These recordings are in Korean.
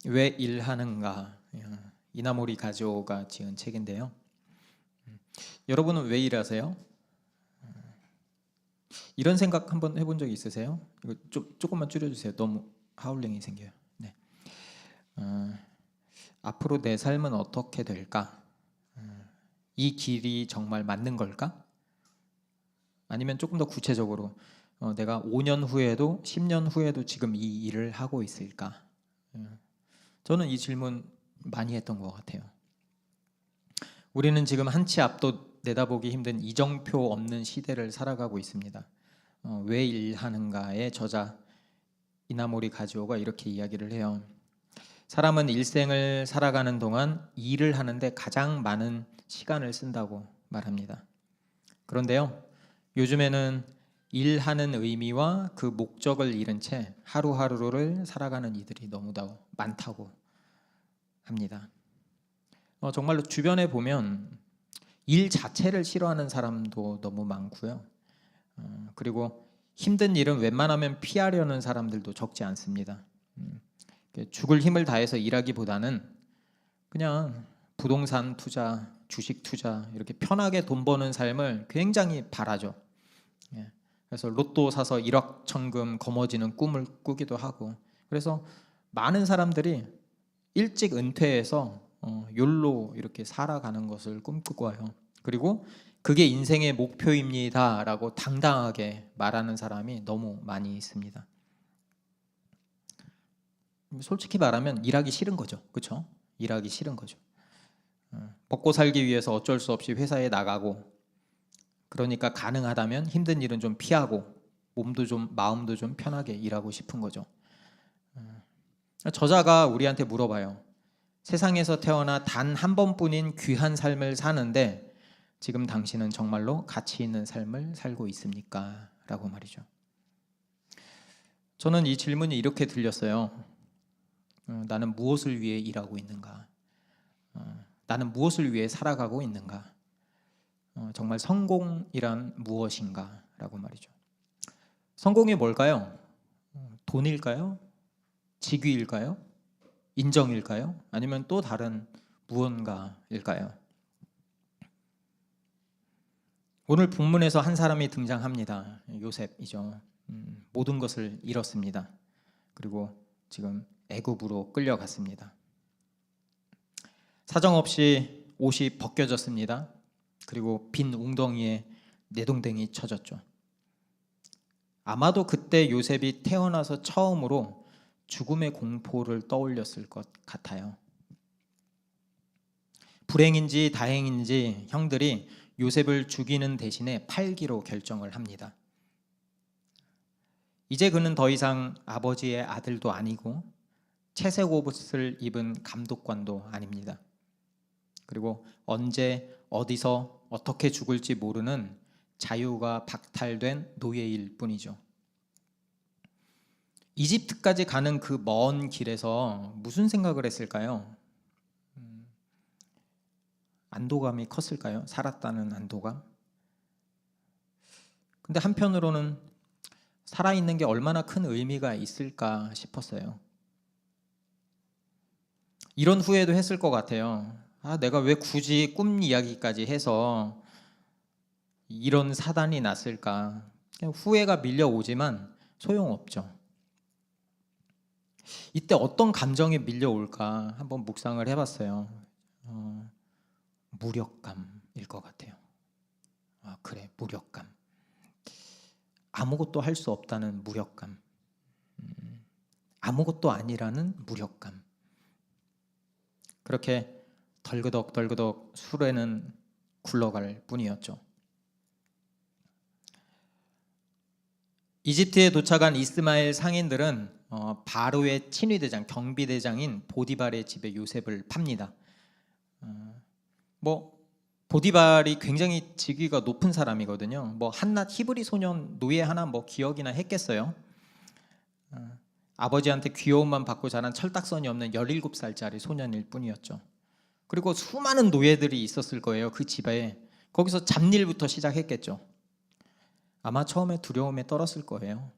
왜 일하는가? 이나모리 가조가 지은 책인데요. 여러분은 왜 일하세요? 이런 생각 한번 해본 적 있으세요? 이거 조금만 줄여주세요. 너무 하울링이 생겨요. 네. 앞으로 내 삶은 어떻게 될까? 이 길이 정말 맞는 걸까? 아니면 조금 더 구체적으로 내가 5년 후에도 10년 후에도 지금 이 일을 하고 있을까? 저는 이 질문 많이 했던 것 같아요. 우리는 지금 한 치 앞도 내다보기 힘든 이정표 없는 시대를 살아가고 있습니다. 왜 일하는가의 저자 이나모리 가지오가 이렇게 이야기를 해요. 사람은 일생을 살아가는 동안 일을 하는데 가장 많은 시간을 쓴다고 말합니다. 그런데요, 요즘에는 일하는 의미와 그 목적을 잃은 채 하루하루를 살아가는 이들이 너무나 많다고 합니다. 정말로 주변에 보면 일 자체를 싫어하는 사람도 너무 많고요. 그리고 힘든 일은 웬만하면 피하려는 사람들도 적지 않습니다. 죽을 힘을 다해서 일하기보다는 그냥 부동산 투자, 주식 투자 이렇게 편하게 돈 버는 삶을 굉장히 바라죠. 그래서 로또 사서 1억 천금 거머쥐는 꿈을 꾸기도 하고, 그래서 많은 사람들이 일찍 은퇴해서 욜로 이렇게 살아가는 것을 꿈꾸고요. 그리고 그게 인생의 목표입니다 라고 당당하게 말하는 사람이 너무 많이 있습니다. 솔직히 말하면 일하기 싫은 거죠. 그렇죠? 일하기 싫은 거죠. 먹고 살기 위해서 어쩔 수 없이 회사에 나가고, 그러니까 가능하다면 힘든 일은 좀 피하고 몸도 좀 마음도 좀 편하게 일하고 싶은 거죠. 저자가 우리한테 물어봐요. 세상에서 태어나 단 한 번뿐인 귀한 삶을 사는데 지금 당신은 정말로 가치 있는 삶을 살고 있습니까? 라고 말이죠. 저는 이 질문이 이렇게 들렸어요. 나는 무엇을 위해 일하고 있는가? 나는 무엇을 위해 살아가고 있는가? 정말 성공이란 무엇인가? 라고 말이죠. 성공이 뭘까요? 돈일까요? 직위일까요? 인정일까요? 아니면 또 다른 무언가일까요? 오늘 본문에서 한 사람이 등장합니다. 요셉이죠. 모든 것을 잃었습니다. 그리고 지금 애굽으로 끌려갔습니다. 사정없이 옷이 벗겨졌습니다. 그리고 빈 웅덩이에 내동댕이 쳐졌죠. 아마도 그때 요셉이 태어나서 처음으로 죽음의 공포를 떠올렸을 것 같아요. 불행인지 다행인지 형들이 요셉을 죽이는 대신에 팔기로 결정을 합니다. 이제 그는 더 이상 아버지의 아들도 아니고 채색 옷을 입은 감독관도 아닙니다. 그리고 언제 어디서 어떻게 죽을지 모르는 자유가 박탈된 노예일 뿐이죠. 이집트까지 가는 그 먼 길에서 무슨 생각을 했을까요? 안도감이 컸을까요? 살았다는 안도감? 근데 한편으로는 살아있는 게 얼마나 큰 의미가 있을까 싶었어요. 이런 후회도 했을 것 같아요. 내가 왜 굳이 꿈 이야기까지 해서 이런 사단이 났을까? 그냥 후회가 밀려오지만 소용없죠. 이때 어떤 감정이 밀려올까 한번 묵상을 해봤어요. 무력감일 것 같아요. 그래, 무력감. 아무것도 할 수 없다는 무력감. 아무것도 아니라는 무력감. 그렇게 덜그덕 수레는 굴러갈 뿐이었죠. 이집트에 도착한 이스마엘 상인들은 바로의 친위대장, 경비대장인 보디발의 집에 요셉을 팝니다. 보디발이 굉장히 직위가 높은 사람이거든요. 한낱 히브리 소년 노예 하나 기억이나 했겠어요. 아버지한테 귀여움만 받고 자란 철딱선이 없는 17살짜리 소년일 뿐이었죠. 그리고 수많은 노예들이 있었을 거예요. 그 집에. 거기서 잡일부터 시작했겠죠. 아마 처음에 두려움에 떨었을 거예요.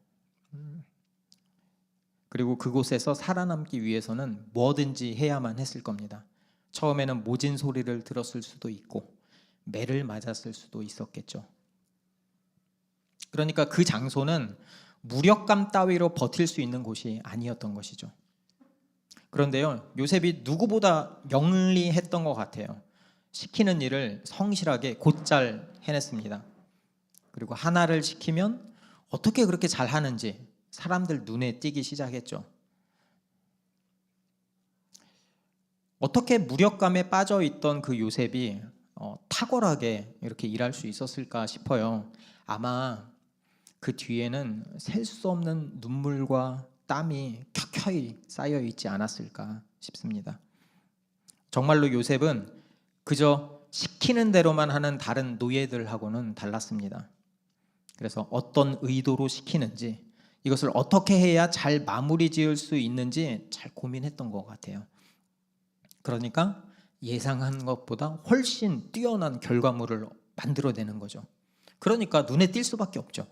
그리고 그곳에서 살아남기 위해서는 뭐든지 해야만 했을 겁니다. 처음에는 모진 소리를 들었을 수도 있고 매를 맞았을 수도 있었겠죠. 그러니까 그 장소는 무력감 따위로 버틸 수 있는 곳이 아니었던 것이죠. 그런데요, 요셉이 누구보다 영리했던 것 같아요. 시키는 일을 성실하게 곧잘 해냈습니다. 그리고 하나를 시키면 어떻게 그렇게 잘하는지 사람들 눈에 띄기 시작했죠. 어떻게 무력감에 빠져 있던 그 요셉이 탁월하게 이렇게 일할 수 있었을까 싶어요. 아마 그 뒤에는 셀 수 없는 눈물과 땀이 켜켜이 쌓여 있지 않았을까 싶습니다. 정말로 요셉은 그저 시키는 대로만 하는 다른 노예들하고는 달랐습니다. 그래서 어떤 의도로 시키는지, 이것을 어떻게 해야 잘 마무리 지을 수 있는지 잘 고민했던 것 같아요. 그러니까 예상한 것보다 훨씬 뛰어난 결과물을 만들어내는 거죠. 그러니까 눈에 띌 수밖에 없죠.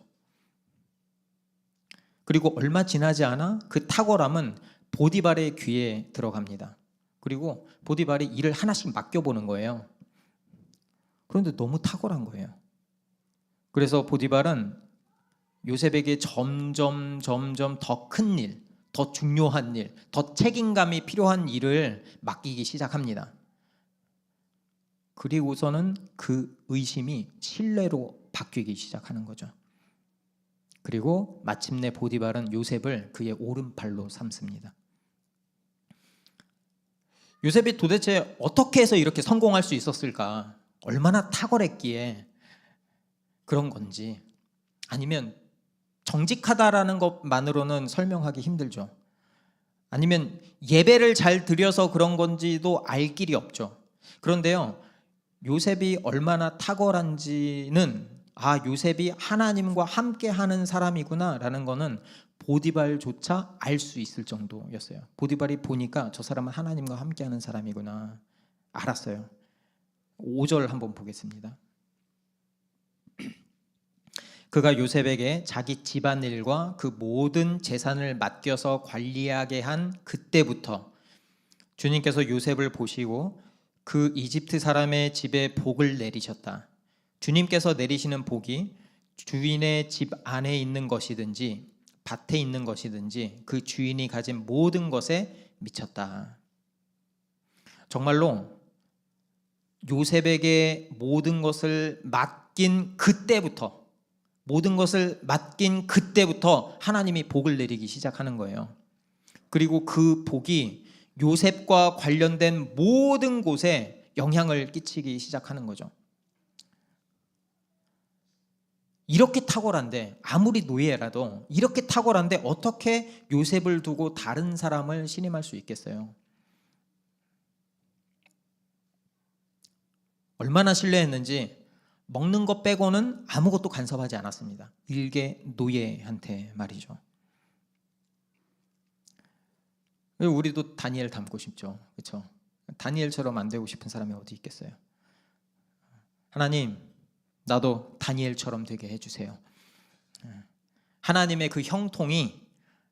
그리고 얼마 지나지 않아 그 탁월함은 보디발의 귀에 들어갑니다. 그리고 보디발이 일을 하나씩 맡겨보는 거예요. 그런데 너무 탁월한 거예요. 그래서 보디발은 요셉에게 점점 더 큰 일, 더 중요한 일, 더 책임감이 필요한 일을 맡기기 시작합니다. 그리고서는 그 의심이 신뢰로 바뀌기 시작하는 거죠. 그리고 마침내 보디발은 요셉을 그의 오른팔로 삼습니다. 요셉이 도대체 어떻게 해서 이렇게 성공할 수 있었을까? 얼마나 탁월했기에 그런 건지, 아니면 정직하다라는 것만으로는 설명하기 힘들죠. 아니면 예배를 잘 드려서 그런 건지도 알 길이 없죠. 그런데요, 요셉이 얼마나 탁월한지는 요셉이 하나님과 함께 하는 사람이구나 라는 거는 보디발조차 알 수 있을 정도였어요. 보디발이 보니까 저 사람은 하나님과 함께 하는 사람이구나 알았어요. 5절 한번 보겠습니다. 그가 요셉에게 자기 집안일과 그 모든 재산을 맡겨서 관리하게 한 그때부터 주님께서 요셉을 보시고 그 이집트 사람의 집에 복을 내리셨다. 주님께서 내리시는 복이 주인의 집 안에 있는 것이든지 밭에 있는 것이든지 그 주인이 가진 모든 것에 미쳤다. 정말로 요셉에게 모든 것을 맡긴 그때부터 하나님이 복을 내리기 시작하는 거예요. 그리고 그 복이 요셉과 관련된 모든 곳에 영향을 끼치기 시작하는 거죠. 이렇게 탁월한데, 아무리 노예라도 이렇게 탁월한데 어떻게 요셉을 두고 다른 사람을 신임할 수 있겠어요? 얼마나 신뢰했는지 먹는 것 빼고는 아무것도 간섭하지 않았습니다. 일개 노예한테 말이죠. 우리도 다니엘 닮고 싶죠, 그렇죠? 다니엘처럼 안 되고 싶은 사람이 어디 있겠어요? 하나님, 나도 다니엘처럼 되게 해주세요. 하나님의 그 형통이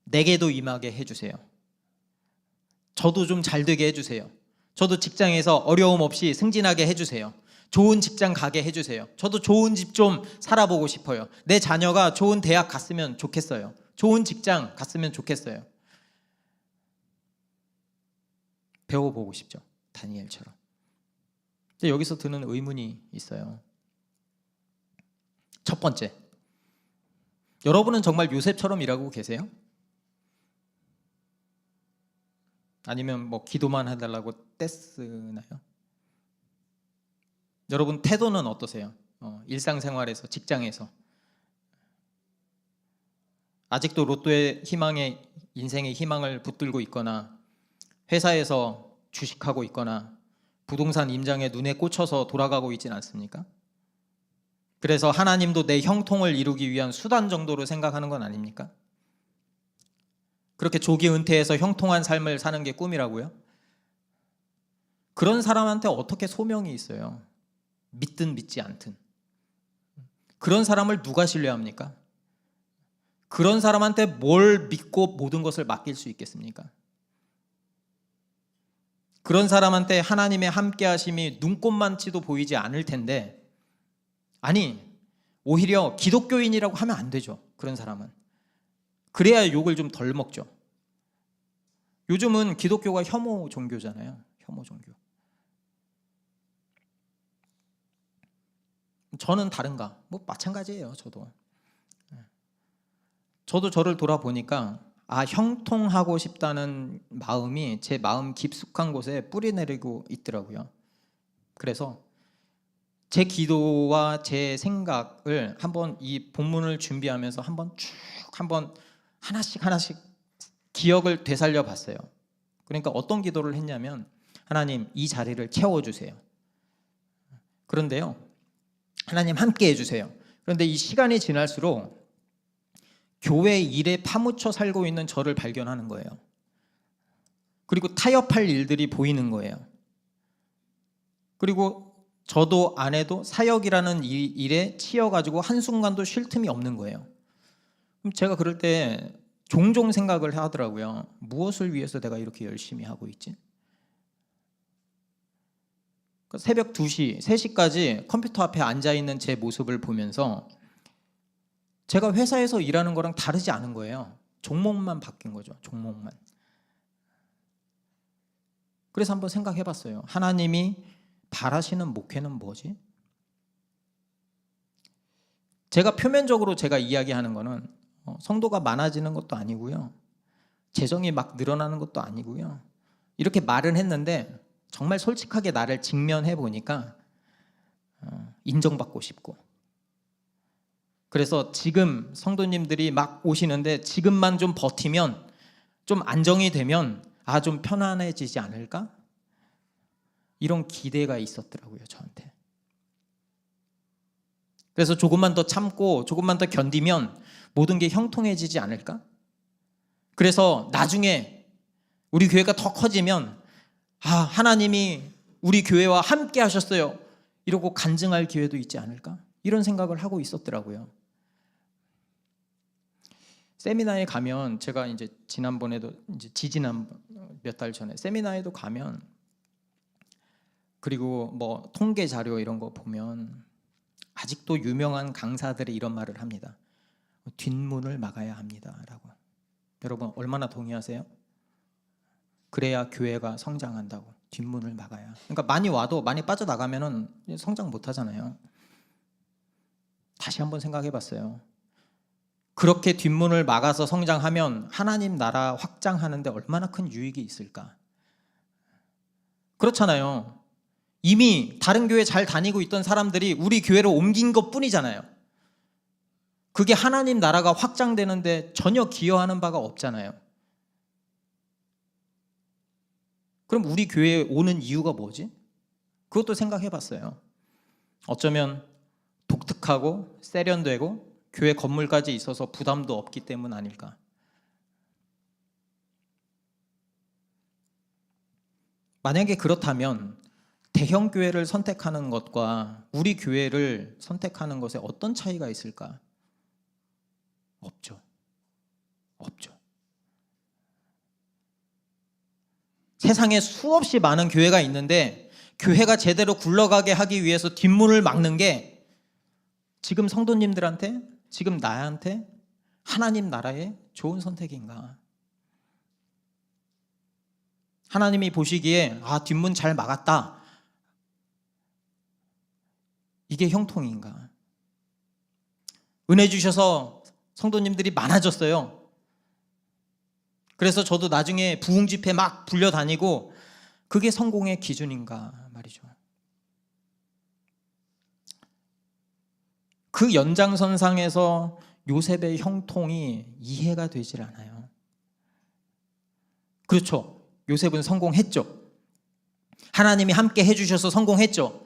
내게도 임하게 해주세요. 저도 좀 잘 되게 해주세요. 저도 직장에서 어려움 없이 승진하게 해주세요. 좋은 직장 가게 해주세요. 저도 좋은 집 좀 살아보고 싶어요. 내 자녀가 좋은 대학 갔으면 좋겠어요. 좋은 직장 갔으면 좋겠어요. 배워보고 싶죠, 다니엘처럼. 근데 여기서 드는 의문이 있어요. 첫 번째, 여러분은 정말 요셉처럼 일하고 계세요? 아니면 기도만 해달라고 떼쓰나요? 여러분 태도는 어떠세요? 일상생활에서, 직장에서 아직도 로또의 희망에, 인생의 희망을 붙들고 있거나 회사에서 주식하고 있거나 부동산 임장에 눈에 꽂혀서 돌아가고 있진 않습니까? 그래서 하나님도 내 형통을 이루기 위한 수단 정도로 생각하는 건 아닙니까? 그렇게 조기 은퇴해서 형통한 삶을 사는 게 꿈이라고요? 그런 사람한테 어떻게 소명이 있어요? 믿든 믿지 않든. 그런 사람을 누가 신뢰합니까? 그런 사람한테 뭘 믿고 모든 것을 맡길 수 있겠습니까? 그런 사람한테 하나님의 함께 하심이 눈꼽만치도 보이지 않을 텐데, 아니, 오히려 기독교인이라고 하면 안 되죠. 그런 사람은. 그래야 욕을 좀 덜 먹죠. 요즘은 기독교가 혐오 종교잖아요. 혐오 종교. 저는 다른가? 뭐 마찬가지예요. 저도 저를 돌아보니까 형통하고 싶다는 마음이 제 마음 깊숙한 곳에 뿌리 내리고 있더라고요. 그래서 제 기도와 제 생각을 한번 이 본문을 준비하면서 한번 하나씩 기억을 되살려 봤어요. 그러니까 어떤 기도를 했냐면, 하나님, 이 자리를 채워주세요. 그런데요, 하나님 함께 해주세요. 그런데 이 시간이 지날수록 교회 일에 파묻혀 살고 있는 저를 발견하는 거예요. 그리고 타협할 일들이 보이는 거예요. 그리고 저도 아내도 사역이라는 일에 치여가지고 한순간도 쉴 틈이 없는 거예요. 그럼 제가 그럴 때 종종 생각을 하더라고요. 무엇을 위해서 내가 이렇게 열심히 하고 있지? 새벽 2시, 3시까지 컴퓨터 앞에 앉아있는 제 모습을 보면서 제가 회사에서 일하는 거랑 다르지 않은 거예요. 종목만 바뀐 거죠. 종목만. 그래서 한번 생각해 봤어요. 하나님이 바라시는 목회는 뭐지? 제가 표면적으로 제가 이야기하는 거는 성도가 많아지는 것도 아니고요, 재정이 막 늘어나는 것도 아니고요, 이렇게 말은 했는데 정말 솔직하게 나를 직면해 보니까 인정받고 싶고, 그래서 지금 성도님들이 막 오시는데 지금만 좀 버티면, 좀 안정이 되면 좀 편안해지지 않을까? 이런 기대가 있었더라고요, 저한테. 그래서 조금만 더 참고 조금만 더 견디면 모든 게 형통해지지 않을까? 그래서 나중에 우리 교회가 더 커지면 하나님이 우리 교회와 함께 하셨어요, 이러고 간증할 기회도 있지 않을까? 이런 생각을 하고 있었더라고요. 세미나에 가면, 제가 이제 지난번에도 지지난 몇 달 전에 세미나에도 가면, 그리고 뭐 통계 자료 이런 거 보면 아직도 유명한 강사들이 이런 말을 합니다. 뒷문을 막아야 합니다라고. 여러분 얼마나 동의하세요? 그래야 교회가 성장한다고. 뒷문을 막아야. 그러니까 많이 와도 많이 빠져나가면은 성장 못 하잖아요. 다시 한번 생각해 봤어요. 그렇게 뒷문을 막아서 성장하면 하나님 나라 확장하는데 얼마나 큰 유익이 있을까? 그렇잖아요. 이미 다른 교회 잘 다니고 있던 사람들이 우리 교회로 옮긴 것 뿐이잖아요. 그게 하나님 나라가 확장되는데 전혀 기여하는 바가 없잖아요. 그럼 우리 교회에 오는 이유가 뭐지? 그것도 생각해 봤어요. 어쩌면 독특하고 세련되고 교회 건물까지 있어서 부담도 없기 때문 아닐까? 만약에 그렇다면 대형 교회를 선택하는 것과 우리 교회를 선택하는 것에 어떤 차이가 있을까? 없죠. 세상에 수없이 많은 교회가 있는데 교회가 제대로 굴러가게 하기 위해서 뒷문을 막는 게 지금 성도님들한테, 지금 나한테 하나님 나라의 좋은 선택인가? 하나님이 보시기에 뒷문 잘 막았다, 이게 형통인가? 은혜 주셔서 성도님들이 많아졌어요. 그래서 저도 나중에 부흥 집회 막 불려다니고, 그게 성공의 기준인가 말이죠. 그 연장선상에서 요셉의 형통이 이해가 되질 않아요. 그렇죠. 요셉은 성공했죠. 하나님이 함께 해주셔서 성공했죠.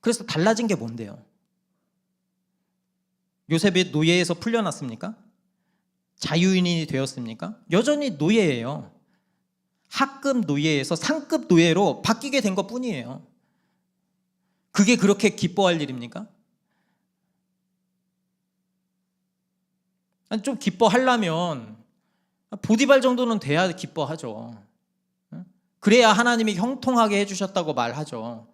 그래서 달라진 게 뭔데요? 요셉이 노예에서 풀려났습니까? 자유인이 되었습니까? 여전히 노예예요. 하급 노예에서 상급 노예로 바뀌게 된 것 뿐이에요. 그게 그렇게 기뻐할 일입니까? 아니, 좀 기뻐하려면 보디발 정도는 돼야 기뻐하죠. 그래야 하나님이 형통하게 해주셨다고 말하죠.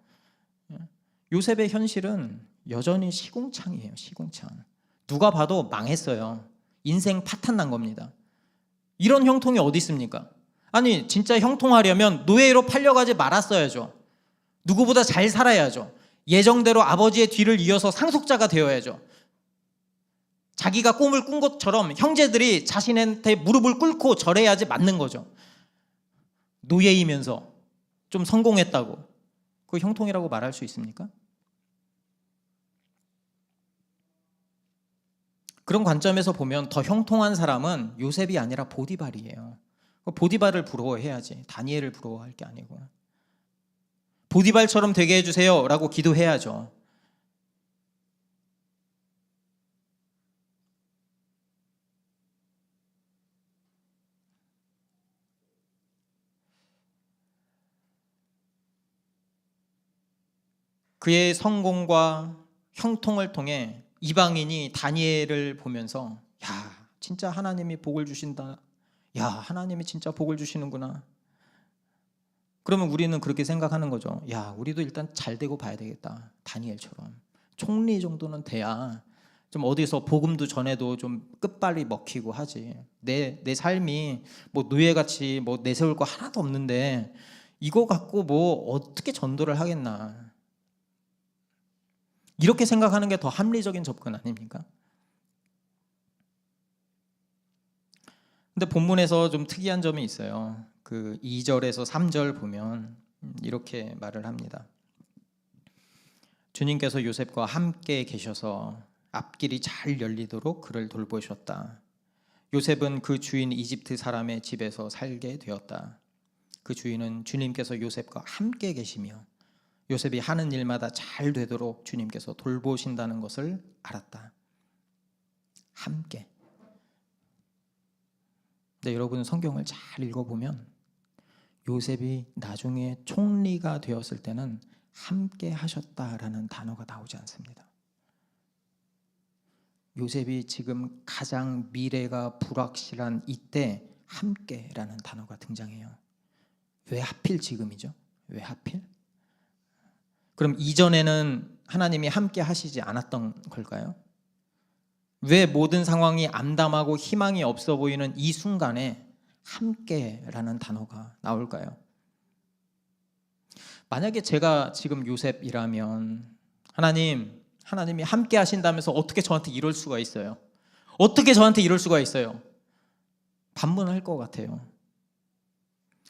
요셉의 현실은 여전히 시궁창이에요. 시궁창. 누가 봐도 망했어요. 인생 파탄 난 겁니다. 이런 형통이 어디 있습니까? 아니, 진짜 형통하려면 노예로 팔려가지 말았어야죠. 누구보다 잘 살아야죠. 예정대로 아버지의 뒤를 이어서 상속자가 되어야죠. 자기가 꿈을 꾼 것처럼 형제들이 자신한테 무릎을 꿇고 절해야지 맞는 거죠. 노예이면서 좀 성공했다고 그 형통이라고 말할 수 있습니까? 그런 관점에서 보면 더 형통한 사람은 요셉이 아니라 보디발이에요. 보디발을 부러워해야지 다니엘을 부러워할 게 아니고. 보디발처럼 되게 해주세요 라고 기도해야죠. 그의 성공과 형통을 통해 이방인이 다니엘을 보면서 야, 진짜 하나님이 복을 주신다. 야, 하나님이 진짜 복을 주시는구나. 그러면 우리는 그렇게 생각하는 거죠. 야, 우리도 일단 잘 되고 봐야 되겠다. 다니엘처럼 총리 정도는 돼야 좀 어디서 복음도 전해도 좀 끝발이 먹히고 하지. 내 삶이 뭐 노예같이 뭐 내세울 거 하나도 없는데 이거 갖고 뭐 어떻게 전도를 하겠나. 이렇게 생각하는 게 더 합리적인 접근 아닙니까? 근데 본문에서 좀 특이한 점이 있어요. 그 2절에서 3절 보면 이렇게 말을 합니다. 주님께서 요셉과 함께 계셔서 앞길이 잘 열리도록 그를 돌보셨다. 요셉은 그 주인 이집트 사람의 집에서 살게 되었다. 그 주인은 주님께서 요셉과 함께 계시며 요셉이 하는 일마다 잘 되도록 주님께서 돌보신다는 것을 알았다. 함께. 근데 여러분 성경을 잘 읽어보면 요셉이 나중에 총리가 되었을 때는 함께 하셨다라는 단어가 나오지 않습니다. 요셉이 지금 가장 미래가 불확실한 이때 함께라는 단어가 등장해요. 왜 하필 지금이죠? 왜 하필? 그럼 이전에는 하나님이 함께 하시지 않았던 걸까요? 왜 모든 상황이 암담하고 희망이 없어 보이는 이 순간에 함께라는 단어가 나올까요? 만약에 제가 지금 요셉이라면 하나님이 함께 하신다면서 어떻게 저한테 이럴 수가 있어요? 어떻게 저한테 이럴 수가 있어요? 반문할 것 같아요.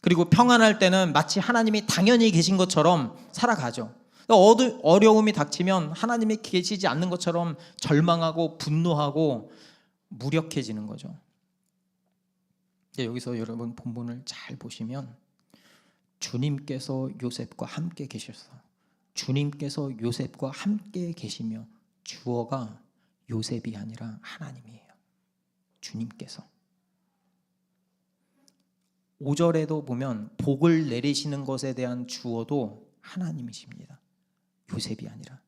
그리고 평안할 때는 마치 하나님이 당연히 계신 것처럼 살아가죠. 어려움이 닥치면 하나님이 계시지 않는 것처럼 절망하고 분노하고 무력해지는 거죠. 여기서 여러분 본문을 잘 보시면 주님께서 요셉과 함께 계셔서 주님께서 요셉과 함께 계시며 주어가 요셉이 아니라 하나님이에요. 주님께서. 5절에도 보면 복을 내리시는 것에 대한 주어도 하나님이십니다. 요셉이 아니라.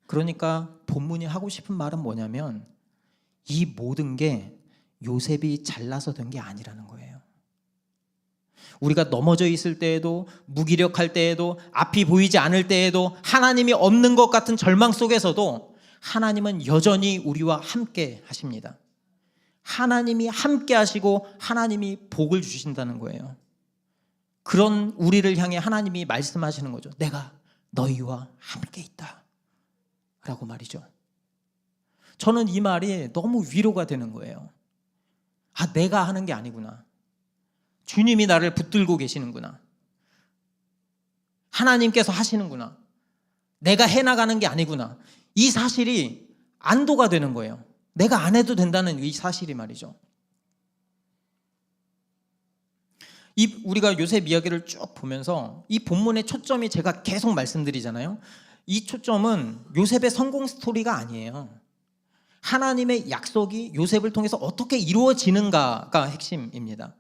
그러니까 본문이 하고 싶은 말은 뭐냐면 이 모든 게 요셉이 잘나서 된 게 아니라는 거예요. 우리가 넘어져 있을 때에도 무기력할 때에도 앞이 보이지 않을 때에도 하나님이 없는 것 같은 절망 속에서도 하나님은 여전히 우리와 함께 하십니다. 하나님이 함께 하시고 하나님이 복을 주신다는 거예요. 그런 우리를 향해 하나님이 말씀하시는 거죠. 내가 너희와 함께 있다 라고 말이죠. 저는 이 말이 너무 위로가 되는 거예요. 아, 내가 하는 게 아니구나. 주님이 나를 붙들고 계시는구나. 하나님께서 하시는구나. 내가 해나가는 게 아니구나. 이 사실이 안도가 되는 거예요. 내가 안 해도 된다는 이 사실이 말이죠. 우리가 요셉 이야기를 쭉 보면서 이 본문의 초점이 제가 계속 말씀드리잖아요. 이 초점은 요셉의 성공 스토리가 아니에요. 하나님의 약속이 요셉을 통해서 어떻게 이루어지는가가 핵심입니다.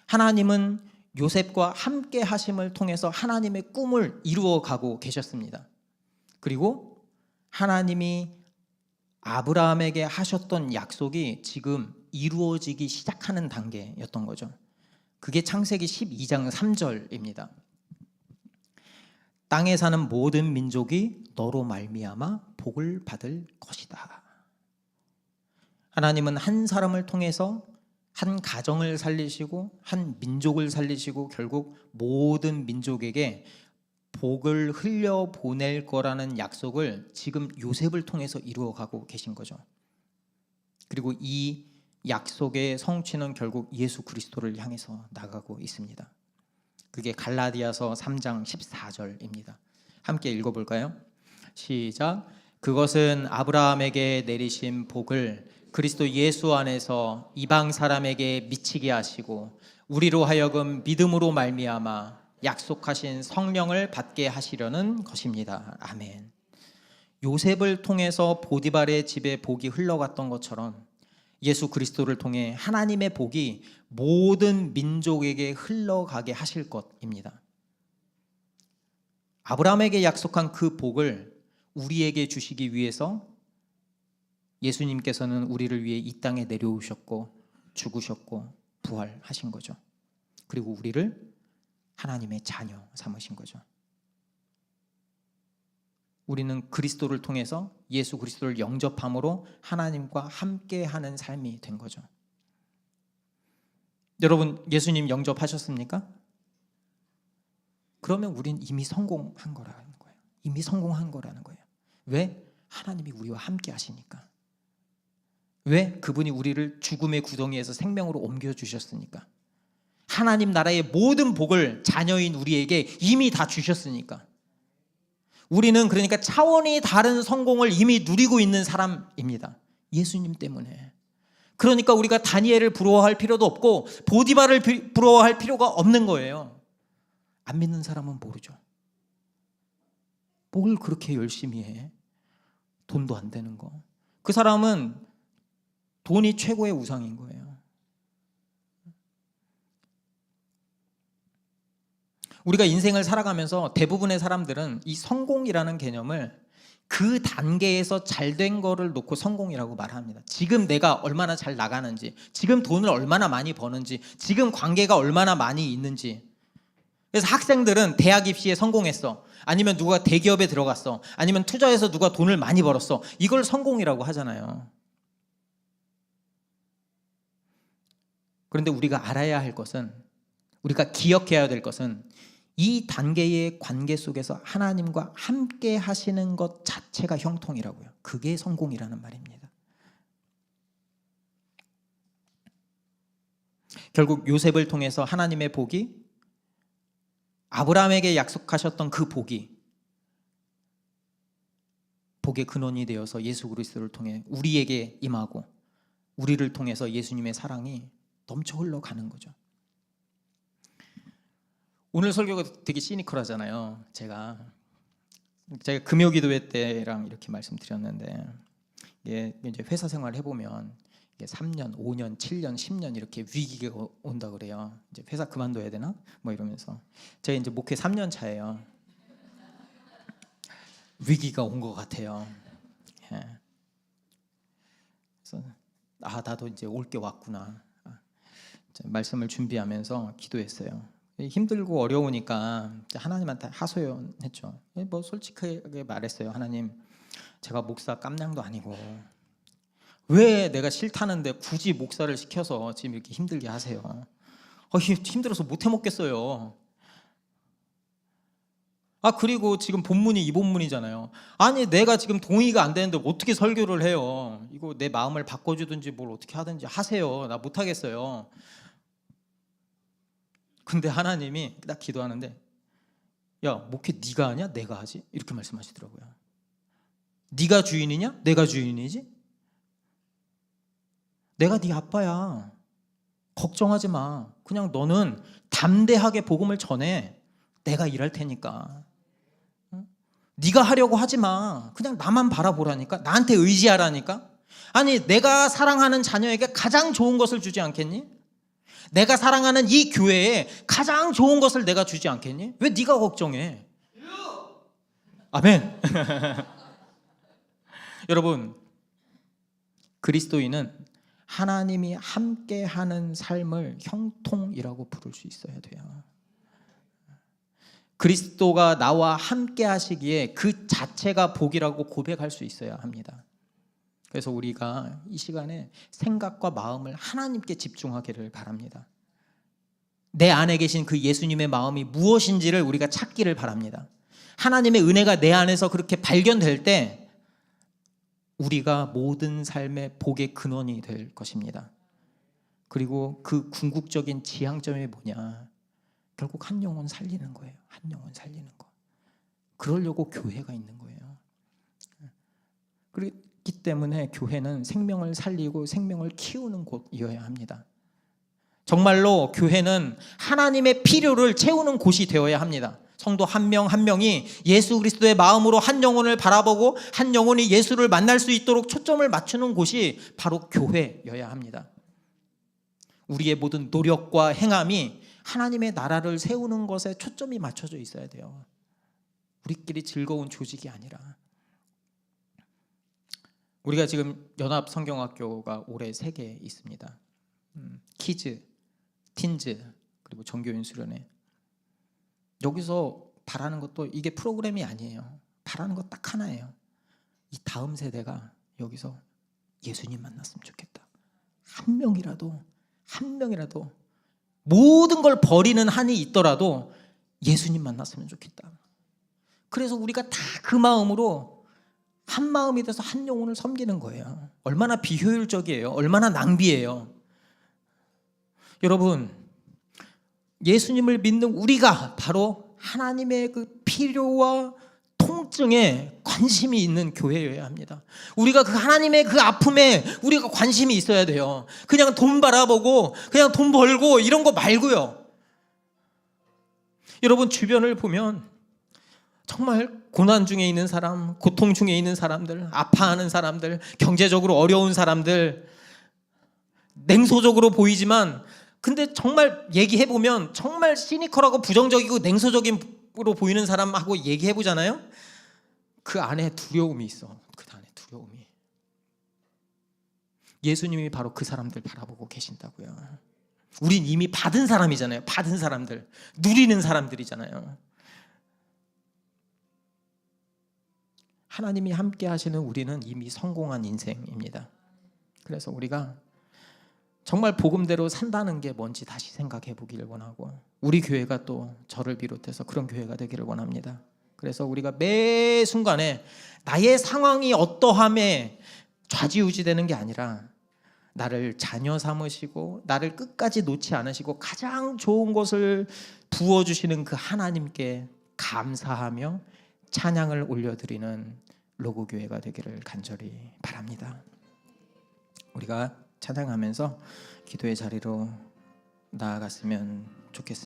하나님은 요셉과 함께 하심을 통해서 하나님의 꿈을 이루어가고 계셨습니다. 그리고 하나님이 아브라함에게 하셨던 약속이 지금 이루어지기 시작하는 단계였던 거죠. 그게 창세기 12장 3절입니다. 땅에 사는 모든 민족이 너로 말미암아 복을 받을 것이다. 하나님은 한 사람을 통해서 한 가정을 살리시고 한 민족을 살리시고 결국 모든 민족에게 복을 흘려보낼 거라는 약속을 지금 요셉을 통해서 이루어가고 계신 거죠. 그리고 이 약속의 성취는 결국 예수 그리스도를 향해서 나가고 있습니다. 그게 갈라디아서 3장 14절입니다. 함께 읽어볼까요? 시작. 그것은 아브라함에게 내리신 복을 그리스도 예수 안에서 이방 사람에게 미치게 하시고 우리로 하여금 믿음으로 말미암아 약속하신 성령을 받게 하시려는 것입니다. 아멘. 요셉을 통해서 보디발의 집에 복이 흘러갔던 것처럼 예수 그리스도를 통해 하나님의 복이 모든 민족에게 흘러가게 하실 것입니다. 아브라함에게 약속한 그 복을 우리에게 주시기 위해서 예수님께서는 우리를 위해 이 땅에 내려오셨고 죽으셨고 부활하신 거죠. 그리고 우리를 하나님의 자녀 삼으신 거죠. 우리는 그리스도를 통해서 예수 그리스도를 영접함으로 하나님과 함께하는 삶이 된 거죠. 여러분, 예수님 영접하셨습니까? 그러면 우린 이미 성공한 거라는 거예요. 이미 성공한 거라는 거예요. 왜? 하나님이 우리와 함께 하시니까. 왜? 그분이 우리를 죽음의 구덩이에서 생명으로 옮겨주셨으니까. 하나님 나라의 모든 복을 자녀인 우리에게 이미 다 주셨으니까. 우리는 그러니까 차원이 다른 성공을 이미 누리고 있는 사람입니다. 예수님 때문에. 그러니까 우리가 다니엘을 부러워할 필요도 없고 보디발을 부러워할 필요가 없는 거예요. 안 믿는 사람은 모르죠. 뭘 그렇게 열심히 해? 돈도 안 되는 거. 그 사람은 돈이 최고의 우상인 거예요. 우리가 인생을 살아가면서 대부분의 사람들은 이 성공이라는 개념을 그 단계에서 잘된 거를 놓고 성공이라고 말합니다. 지금 내가 얼마나 잘 나가는지, 지금 돈을 얼마나 많이 버는지, 지금 관계가 얼마나 많이 있는지. 그래서 학생들은 대학 입시에 성공했어, 아니면 누가 대기업에 들어갔어, 아니면 투자해서 누가 돈을 많이 벌었어, 이걸 성공이라고 하잖아요. 그런데 우리가 알아야 할 것은, 우리가 기억해야 될 것은 이 단계의 관계 속에서 하나님과 함께 하시는 것 자체가 형통이라고요. 그게 성공이라는 말입니다. 결국 요셉을 통해서 하나님의 복이, 아브라함에게 약속하셨던 그 복이 복의 근원이 되어서 예수 그리스도를 통해 우리에게 임하고 우리를 통해서 예수님의 사랑이 넘쳐 흘러가는 거죠. 오늘 설교가 되게 시니컬하잖아요. 제가 금요기도회 때랑 이렇게 말씀드렸는데, 이제 회사 생활 해보면 3년, 5년, 7년, 10년 이렇게 위기가 온다 그래요. 이제 회사 그만둬야 되나? 뭐 이러면서. 제가 이제 목회 3년 차예요. 위기가 온 것 같아요. 예. 그래서 나도 이제 올 게 왔구나. 말씀을 준비하면서 기도했어요. 힘들고 어려우니까 하나님한테 하소연했죠. 뭐 솔직하게 말했어요. 하나님, 제가 목사 깜냥도 아니고 왜 내가 싫다는데 굳이 목사를 시켜서 지금 이렇게 힘들게 하세요? 힘들어서 못 해먹겠어요. 그리고 지금 본문이 이 본문이잖아요. 아니, 내가 지금 동의가 안 되는데 어떻게 설교를 해요? 이거 내 마음을 바꿔주든지 뭘 어떻게 하든지 하세요. 나 못하겠어요. 근데 하나님이 딱 기도하는데, 야, 목회 네가 하냐? 내가 하지? 이렇게 말씀하시더라고요. 네가 주인이냐? 내가 주인이지? 내가 네 아빠야. 걱정하지 마. 그냥 너는 담대하게 복음을 전해. 내가 일할 테니까. 네가 하려고 하지 마. 그냥 나만 바라보라니까. 나한테 의지하라니까. 아니, 내가 사랑하는 자녀에게 가장 좋은 것을 주지 않겠니? 내가 사랑하는 이 교회에 가장 좋은 것을 내가 주지 않겠니? 왜 네가 걱정해? 아멘. 여러분, 그리스도인은 하나님이 함께하는 삶을 형통이라고 부를 수 있어야 돼요. 그리스도가 나와 함께 하시기에 그 자체가 복이라고 고백할 수 있어야 합니다. 그래서 우리가 이 시간에 생각과 마음을 하나님께 집중하기를 바랍니다. 내 안에 계신 그 예수님의 마음이 무엇인지를 우리가 찾기를 바랍니다. 하나님의 은혜가 내 안에서 그렇게 발견될 때 우리가 모든 삶의 복의 근원이 될 것입니다. 그리고 그 궁극적인 지향점이 뭐냐? 결국 한 영혼 살리는 거예요. 한 영혼 살리는 거. 그러려고 교회가 있는 거예요. 그렇기 때문에 교회는 생명을 살리고 생명을 키우는 곳이어야 합니다. 정말로 교회는 하나님의 필요를 채우는 곳이 되어야 합니다. 성도 한 명 한 명이 예수 그리스도의 마음으로 한 영혼을 바라보고 한 영혼이 예수를 만날 수 있도록 초점을 맞추는 곳이 바로 교회여야 합니다. 우리의 모든 노력과 행함이 하나님의 나라를 세우는 것에 초점이 맞춰져 있어야 돼요. 우리끼리 즐거운 조직이 아니라. 우리가 지금 연합성경학교가 올해 3개 있습니다. 키즈, 틴즈, 그리고 정교인 수련회. 여기서 바라는 것도 이게 프로그램이 아니에요. 바라는 것 딱 하나예요. 이 다음 세대가 여기서 예수님 만났으면 좋겠다. 한 명이라도 모든 걸 버리는 한이 있더라도 예수님 만났으면 좋겠다. 그래서 우리가 다 그 마음으로 한 마음이 돼서 한 영혼을 섬기는 거예요. 얼마나 비효율적이에요. 얼마나 낭비예요. 여러분, 예수님을 믿는 우리가 바로 하나님의 그 필요와 통증에 관심이 있는 교회여야 합니다. 우리가 그 하나님의 그 아픔에 우리가 관심이 있어야 돼요. 그냥 돈 바라보고 그냥 돈 벌고 이런 거 말고요. 여러분 주변을 보면 정말 고난 중에 있는 사람, 고통 중에 있는 사람들, 아파하는 사람들, 경제적으로 어려운 사람들, 냉소적으로 보이지만 근데 정말 얘기해보면 정말 시니컬하고 부정적이고 냉소적으로 보이는 사람하고 얘기해보잖아요. 그 안에 두려움이 있어. 그 안에 두려움이. 예수님이 바로 그 사람들 바라보고 계신다고요. 우린 이미 받은 사람이잖아요. 받은 사람들, 누리는 사람들이잖아요. 하나님이 함께 하시는 우리는 이미 성공한 인생입니다. 그래서 우리가 정말 복음대로 산다는 게 뭔지 다시 생각해 보기를 원하고 우리 교회가 또 저를 비롯해서 그런 교회가 되기를 원합니다. 그래서 우리가 매 순간에 나의 상황이 어떠함에 좌지우지되는 게 아니라 나를 자녀 삼으시고 나를 끝까지 놓지 않으시고 가장 좋은 것을 부어주시는 그 하나님께 감사하며 찬양을 올려드리는 로고교회가 되기를 간절히 바랍니다. 우리가 찬양하면서 기도의 자리로 나아갔으면 좋겠습니다.